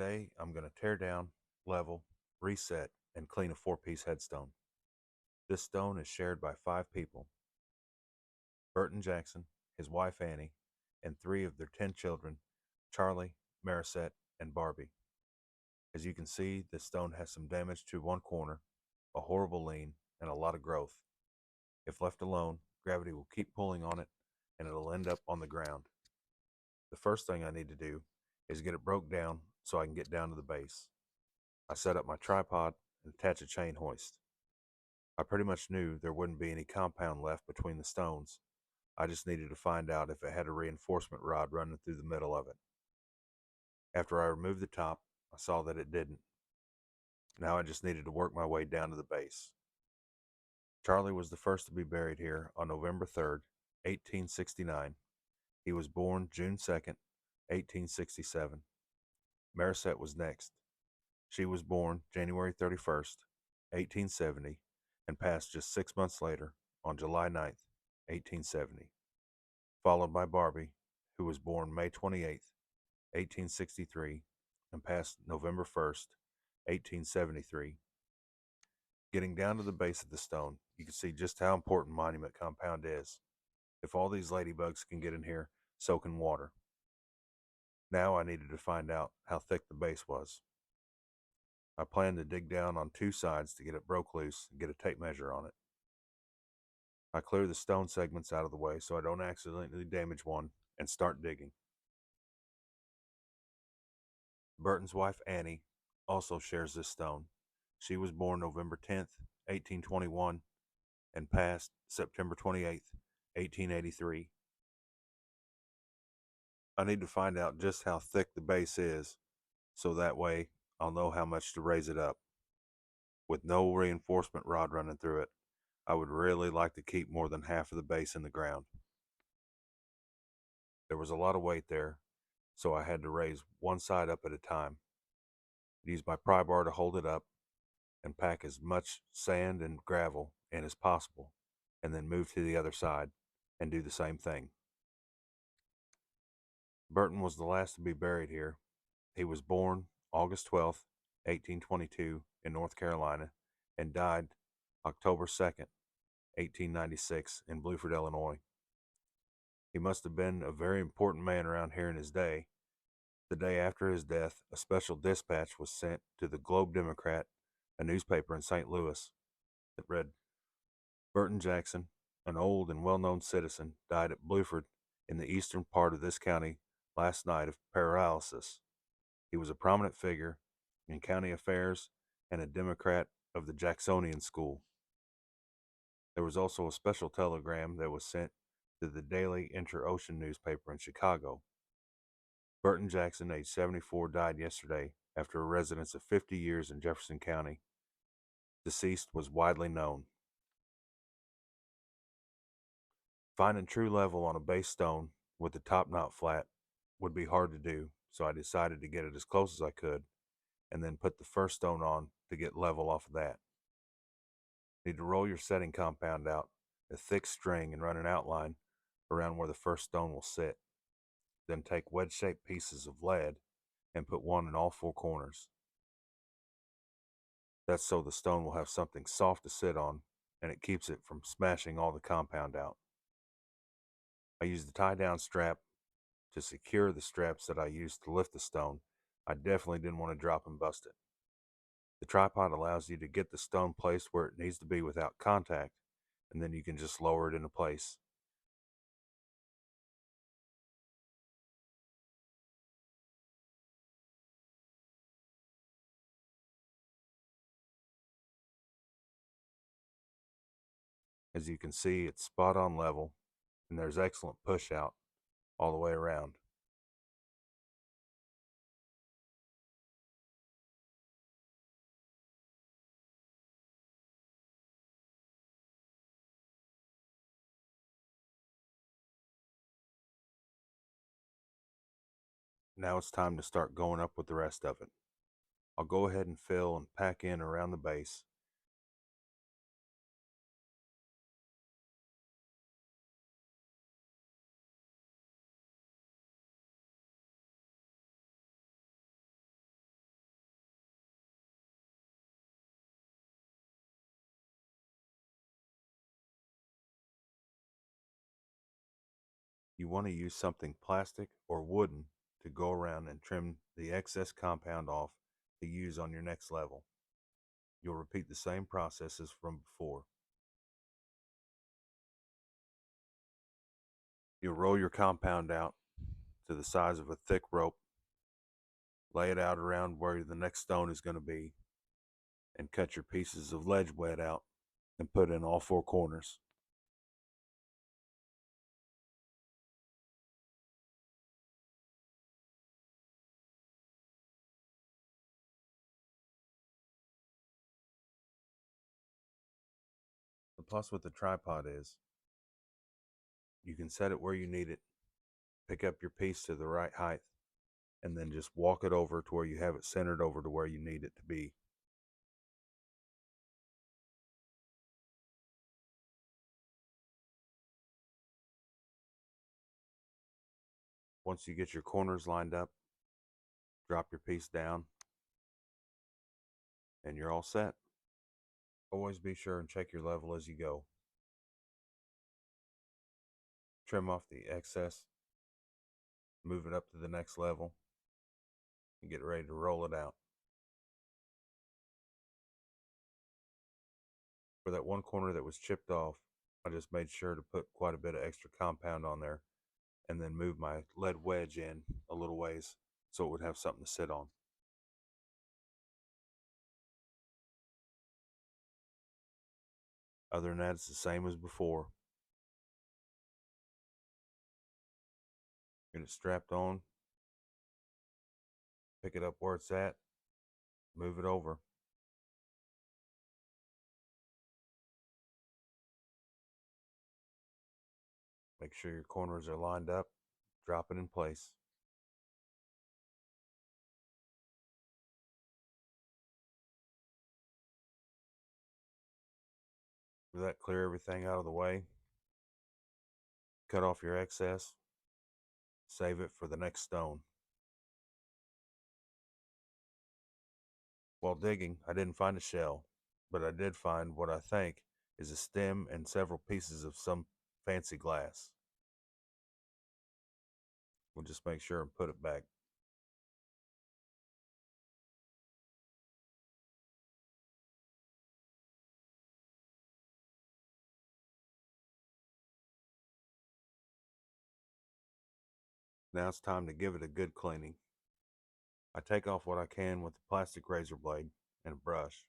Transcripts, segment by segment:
Today, I'm going to tear down, level, reset, and clean a 4-piece headstone. This stone is shared by 5 people: Burton Jackson, his wife Annie, and 3 of their 10 children, Charlie, Marisette, and Barbie. As you can see, this stone has some damage to one corner, a horrible lean, and a lot of growth. If left alone, gravity will keep pulling on it, and it'll end up on the ground. The first thing I need to do is get it broke down so I can get down to the base. I set up my tripod and attach a chain hoist. I pretty much knew there wouldn't be any compound left between the stones. I just needed to find out if it had a reinforcement rod running through the middle of it. After I removed the top, I saw that it didn't. Now I just needed to work my way down to the base. Charlie was the first to be buried here on November 3rd, 1869. He was born June 2nd, 1867. Marisette was next. She was born January 31st, 1870, and passed just 6 months later on July 9th, 1870, followed by Barbie, who was born May 28th, 1863, and passed November 1st, 1873. Getting down to the base of the stone, you can see just how important monument compound is. If all these ladybugs can get in here, so can water. Now I needed to find out how thick the base was. I planned to dig down on 2 sides to get it broke loose and get a tape measure on it. I clear the stone segments out of the way so I don't accidentally damage one and start digging. Burton's wife Annie also shares this stone. She was born November 10th, 1821, and passed September 28th, 1883. I need to find out just how thick the base is, so that way I'll know how much to raise it up. With no reinforcement rod running through it, I would really like to keep more than half of the base in the ground. There was a lot of weight there, so I had to raise one side up at a time. Use my pry bar to hold it up and pack as much sand and gravel in as possible, and then move to the other side and do the same thing. Burton was the last to be buried here. He was born August 12th, 1822 in North Carolina, and died October 2nd, 1896 in Blueford, Illinois. He must have been a very important man around here in his day. The day after his death, a special dispatch was sent to the Globe Democrat, a newspaper in St. Louis, that read, "Burton Jackson, an old and well-known citizen, died at Blueford in the eastern part of this county last night of paralysis. He was a prominent figure in county affairs and a Democrat of the Jacksonian school." There was also a special telegram that was sent to the Daily Inter-Ocean newspaper in Chicago. Burton Jackson, age 74, died yesterday after a residence of 50 years in Jefferson County. Deceased was widely known. Finding true level on a base stone with the top not flat would be hard to do, so I decided to get it as close as I could and then put the first stone on to get level off of that. Need to roll your setting compound out, a thick string, and run an outline around where the first stone will sit. Then take wedge-shaped pieces of lead and put one in all 4 corners. That's so the stone will have something soft to sit on, and it keeps it from smashing all the compound out. I used the tie-down strap to secure the straps that I used to lift the stone. I definitely didn't want to drop and bust it. The tripod allows you to get the stone placed where it needs to be without contact, and then you can just lower it into place. As you can see, it's spot on level, and there's excellent push out all the way around. Now it's time to start going up with the rest of it. I'll go ahead and fill and pack in around the base. You want to use something plastic or wooden to go around and trim the excess compound off to use on your next level. You'll repeat the same process as from before. You'll roll your compound out to the size of a thick rope, lay it out around where the next stone is going to be, and cut your pieces of ledge wet out and put in all four corners. The plus with the tripod is you can set it where you need it, pick up your piece to the right height, and then just walk it over to where you have it centered over to where you need it to be. Once you get your corners lined up, drop your piece down, and you're all set. Always be sure and check your level as you go. Trim off the excess, move it up to the next level, and get ready to roll it out. For that one corner that was chipped off, I just made sure to put quite a bit of extra compound on there and then move my lead wedge in a little ways so it would have something to sit on. Other than that, it's the same as before. Get it strapped on, pick it up where it's at, move it over. Make sure your corners are lined up, drop it in place. With that, clear everything out of the way, cut off your excess, save it for the next stone. While digging, I didn't find a shell, but I did find what I think is a stem and several pieces of some fancy glass. We'll just make sure and put it back. Now it's time to give it a good cleaning. I take off what I can with a plastic razor blade and a brush,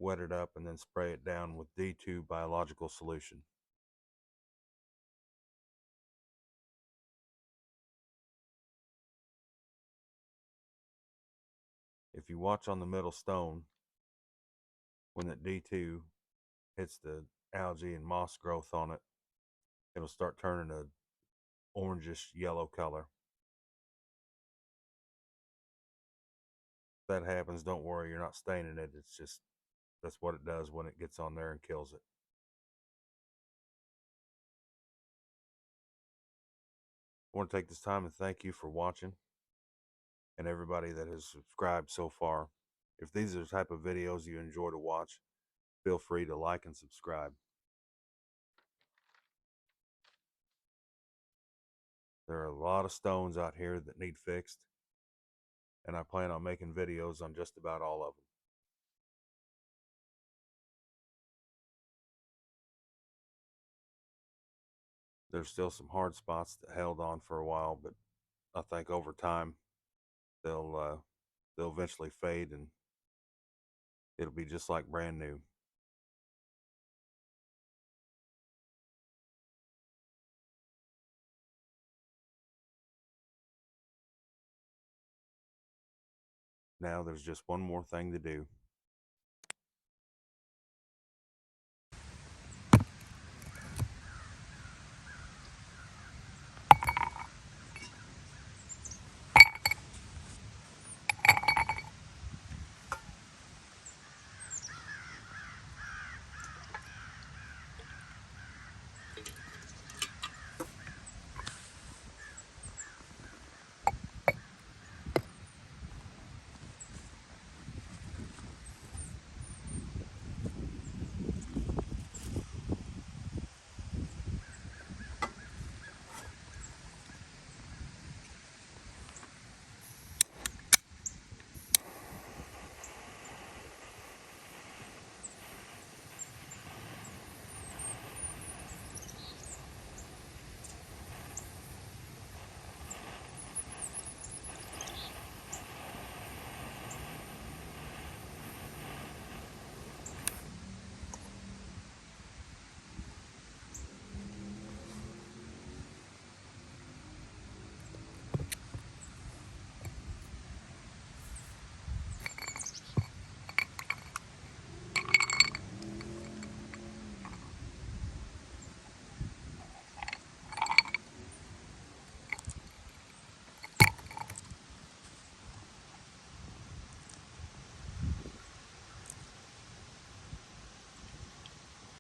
wet it up, and then spray it down with D2 biological solution. If you watch on the middle stone, when that D2 hits the algae and moss growth on it, it'll start turning a orangish yellow color. If that happens, don't worry, you're not staining it. It's just, that's what it does when it gets on there and kills it. I want to take this time and thank you for watching and everybody that has subscribed so far. If these are the type of videos you enjoy to watch, feel free to like and subscribe. There are a lot of stones out here that need fixed, and I plan on making videos on just about all of them. There's still some hard spots that held on for a while, but I think over time they'll eventually fade and it'll be just like brand new. Now there's just one more thing to do.